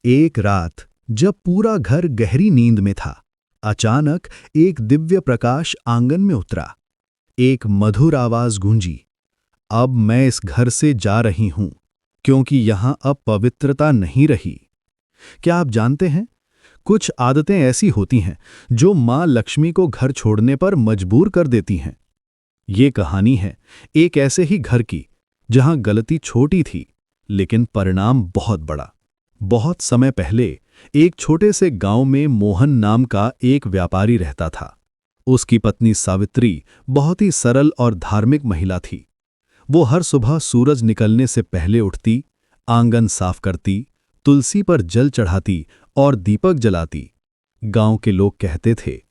एक रात जब पूरा घर गहरी नींद में था, अचानक एक दिव्य प्रकाश आंगन में उतरा। एक मधुर आवाज गूंजी, अब मैं इस घर से जा रही हूं, क्योंकि यहां अब पवित्रता नहीं रही। क्या आप जानते हैं, कुछ आदतें ऐसी होती हैं जो मां लक्ष्मी को घर छोड़ने पर मजबूर कर देती हैं। ये कहानी है एक ऐसे ही घर की, जहां गलती छोटी थी लेकिन परिणाम बहुत बड़ा। बहुत समय पहले एक छोटे से गांव में मोहन नाम का एक व्यापारी रहता था। उसकी पत्नी सावित्री बहुत ही सरल और धार्मिक महिला थी। वो हर सुबह सूरज निकलने से पहले उठती, आंगन साफ करती, तुलसी पर जल चढ़ाती और दीपक जलाती। गांव के लोग कहते थे,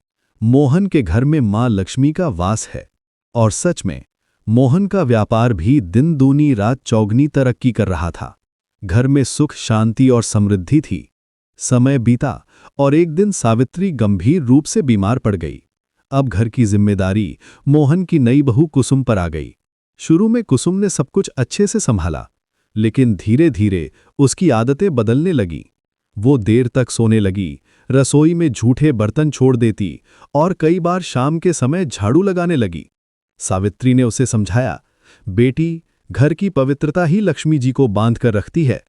मोहन के घर में मां लक्ष्मी का वास है। और सच में मोहन का व्यापार भी दिन दूनी रात चौगनी तरक्की कर रहा था। घर में सुख, शांति और समृद्धि थी। समय बीता और एक दिन सावित्री गंभीर रूप से बीमार पड़ गई। अब घर की जिम्मेदारी मोहन की नई बहू कुसुम पर आ गई। शुरू में कुसुम ने सब कुछ अच्छे से संभाला, लेकिन धीरे धीरे उसकी आदतें बदलने लगीं। वो देर तक सोने लगी, रसोई में झूठे बर्तन छोड़ देती और कई बार शाम के समय झाड़ू लगाने लगी। सावित्री ने उसे समझाया, बेटी, घर की पवित्रता ही लक्ष्मी जी को बांध कर रखती है।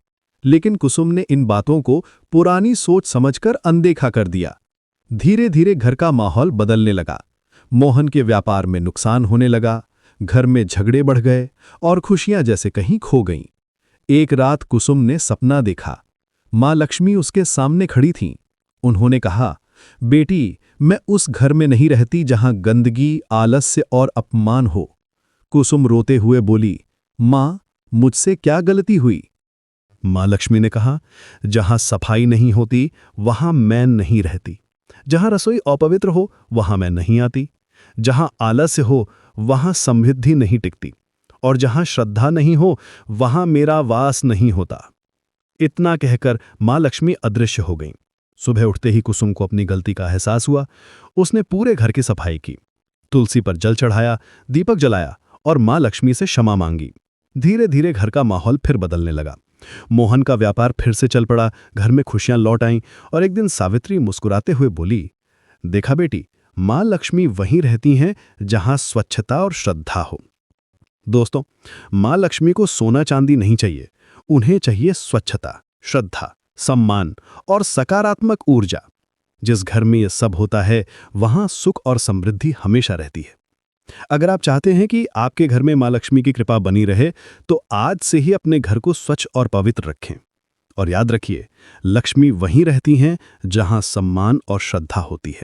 लेकिन कुसुम ने इन बातों को पुरानी सोच समझकर अनदेखा कर दिया। धीरे धीरे घर का माहौल बदलने लगा। मोहन के व्यापार में नुकसान होने लगा, घर में झगड़े बढ़ गए और खुशियां जैसे कहीं खो गईं। एक रात कुसुम ने सपना देखा। मां लक्ष्मी उसके सामने खड़ी थीं। उन्होंने कहा, बेटी, मैं उस घर में नहीं रहती जहां गंदगी, आलस्य और अपमान हो। कुसुम रोते हुए बोली, मां, मुझसे क्या गलती हुई? मां लक्ष्मी ने कहा, जहां सफाई नहीं होती वहां मैं नहीं रहती। जहां रसोई अपवित्र हो वहां मैं नहीं आती। जहां आलस्य हो वहां समृद्धि नहीं टिकती। और जहां श्रद्धा नहीं हो वहां मेरा वास नहीं होता। इतना कहकर मां लक्ष्मी अदृश्य हो गईं। सुबह उठते ही कुसुम को अपनी गलती का एहसास हुआ। उसने पूरे घर की सफाई की, तुलसी पर जल चढ़ाया, दीपक जलाया और मां लक्ष्मी से क्षमा मांगी। धीरे धीरे घर का माहौल फिर बदलने लगा। मोहन का व्यापार फिर से चल पड़ा, घर में खुशियां लौट आईं और एक दिन सावित्री मुस्कुराते हुए बोली, देखा बेटी, मां लक्ष्मी वहीं रहती हैं जहां स्वच्छता और श्रद्धा हो। दोस्तों, मां लक्ष्मी को सोना चांदी नहीं चाहिए, उन्हें चाहिए स्वच्छता, श्रद्धा, सम्मान और सकारात्मक ऊर्जा। जिस घर में ये सब होता है वहां सुख और समृद्धि हमेशा रहती है। अगर आप चाहते हैं कि आपके घर में मां लक्ष्मी की कृपा बनी रहे, तो आज से ही अपने घर को स्वच्छ और पवित्र रखें। और याद रखिए, लक्ष्मी वहीं रहती हैं जहां सम्मान और श्रद्धा होती है।